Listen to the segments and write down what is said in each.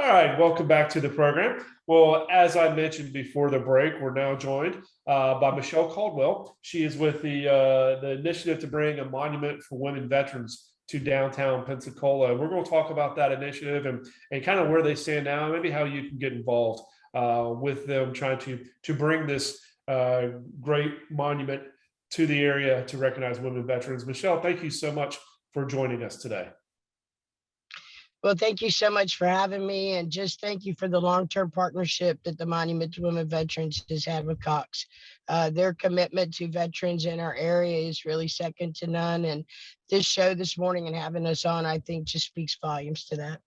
All right, welcome back to the program. Well, as I mentioned before the break, we're now joined by Michelle Caldwell. She is with the initiative to bring a monument for women veterans to downtown Pensacola. We're going to talk about that initiative and kind of where they stand now, maybe how you can get involved with them trying to bring this great monument to the area to recognize women veterans. Michelle, thank you so much for joining us today. Well, thank you so much for having me, and just thank you for the long-term partnership that the Monument to Women Veterans has had with Cox. Their commitment to veterans in our area is really second to none, and this show this morning and having us on, I think, just speaks volumes to that.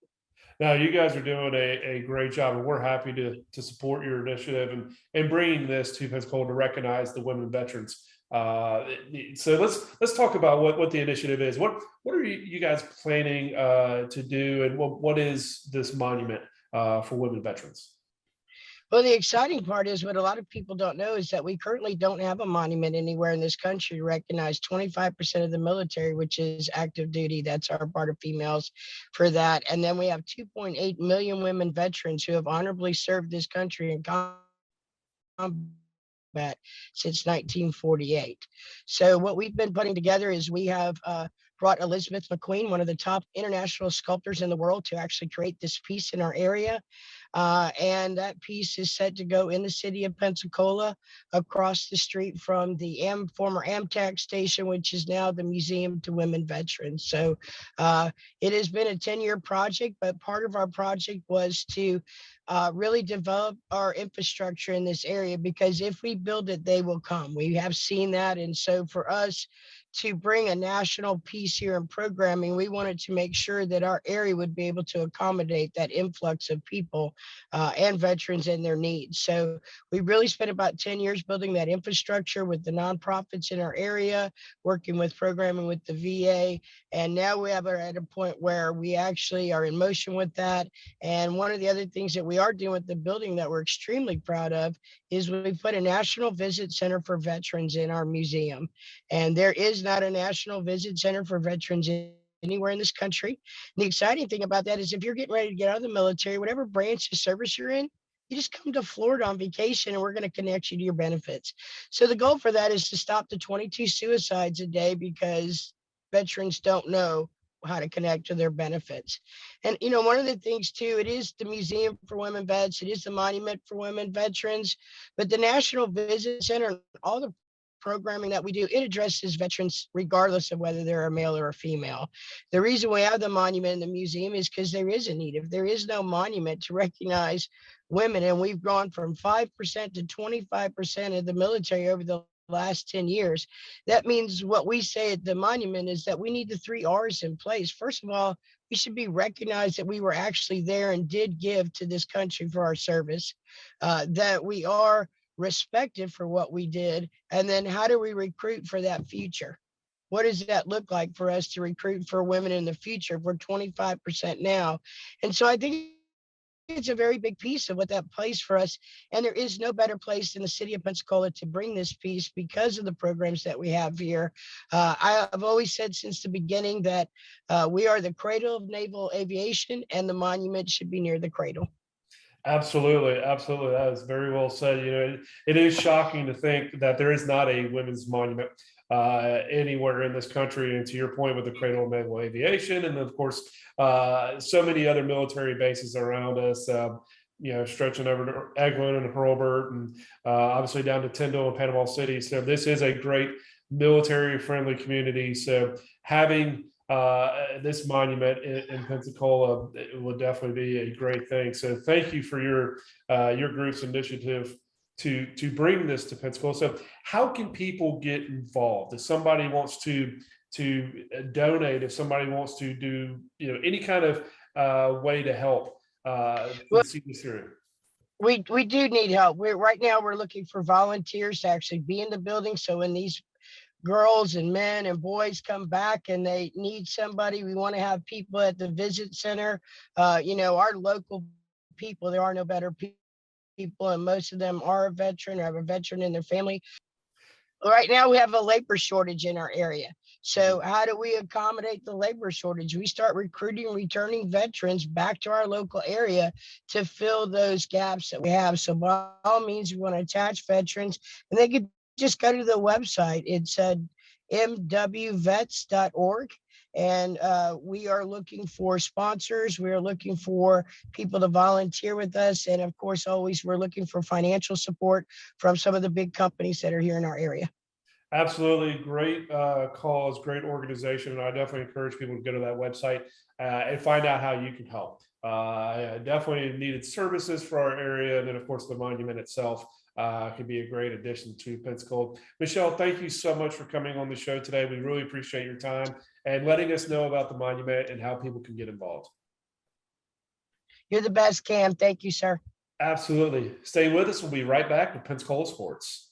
Now, you guys are doing a great job, and we're happy to support your initiative and bringing this to Pensacola to recognize the women veterans. So let's talk about what the initiative is. What are you guys planning to do, and what is this monument for women veterans? Well, the exciting part is what a lot of people don't know is that we currently don't have a monument anywhere in this country to recognize 25% of the military, which is active duty. That's our part of females for that. And then we have 2.8 million women veterans who have honorably served this country in combat since 1948. So what we've been putting together is we have brought Elizabeth McQueen, one of the top international sculptors in the world, to actually create this piece in our area. And that piece is set to go in the city of Pensacola across the street from the former Amtrak station, which is now the Museum to Women Veterans. So it has been a 10-year project, but part of our project was to really develop our infrastructure in this area, because if we build it, they will come. We have seen that. And so for us to bring a national piece here in programming, we wanted to make sure that our area would be able to accommodate that influx of people and veterans and their needs. So we really spent about 10 years building that infrastructure with the nonprofits in our area, working with programming with the VA. And now we have at a point where we actually are in motion with that. And one of the other things that we are doing with the building that we're extremely proud of is we put a national visit center for veterans in our museum. And there is not a national visit center for veterans anywhere in this country. And the exciting thing about that is if you're getting ready to get out of the military, whatever branch of service you're in, you just come to Florida on vacation and we're going to connect you to your benefits. So the goal for that is to stop the 22 suicides a day because veterans don't know how to connect to their benefits. And, you know, one of the things too, it is the Museum for Women Vets, it is the Monument for Women Veterans, but the National Visit Center, all the programming that we do, it addresses veterans regardless of whether they're a male or a female. The reason we have the monument in the museum is because there is a need. If there is no monument to recognize women, and we've gone from 5% to 25% of the military over the last 10 years, that means what we say at the monument is that we need the 3 R's in place. First of all, we should be recognized that we were actually there and did give to this country for our service, that we are respected for what we did. And then how do we recruit for that future? What does that look like for us to recruit for women in the future if we're 25% now? And so I think it's a very big piece of what that plays for us. And there is no better place than the city of Pensacola to bring this piece because of the programs that we have here. I've always said since the beginning that we are the cradle of naval aviation, and the monument should be near the cradle. Absolutely, absolutely. That is very well said. You know, it is shocking to think that there is not a women's monument anywhere in this country. And to your point, with the cradle of naval aviation, and of course, so many other military bases around us. You know, stretching over to Eglin and Hurlburt, and obviously down to Tyndall and Panama City. So this is a great military-friendly community. So having this monument in Pensacola, it would definitely be a great thing. So thank you for your group's initiative to bring this to Pensacola. So how can people get involved if somebody wants to donate, if somebody wants to do any kind of way to help Well, see this through? we do need help. Right now we're looking for volunteers to actually be in the building. So when these girls and men and boys come back and they need somebody, we want to have people at the visit center. Our local people, there are no better people, and most of them are a veteran or have a veteran in their family. Right now we have a labor shortage in our area. So how do we accommodate the labor shortage? We start recruiting returning veterans back to our local area to fill those gaps that we have. So by all means, we want to attach veterans, and they could just go to the website. It's mwvets.org. And we are looking for sponsors. We are looking for people to volunteer with us. And of course, always we're looking for financial support from some of the big companies that are here in our area. Absolutely. Great cause, great organization. And I definitely encourage people to go to that website and find out how you can help. Definitely needed services for our area. And then, of course, the monument itself could be a great addition to Pensacola. Michelle, thank you so much for coming on the show today. We really appreciate your time and letting us know about the monument and how people can get involved. You're the best, Cam. Thank you, sir. Absolutely. Stay with us. We'll be right back with Pensacola Sports.